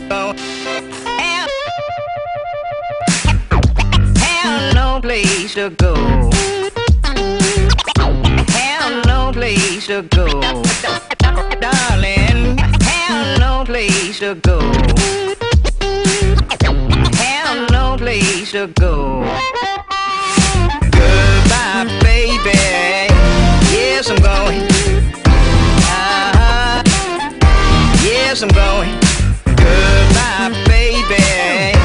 go. Have, have no place to go. Have no place to go. Darling, have no place to go. Have no place to go. Goodbye, baby. Yes, I'm going. Yes, I'm going. Goodbye, baby.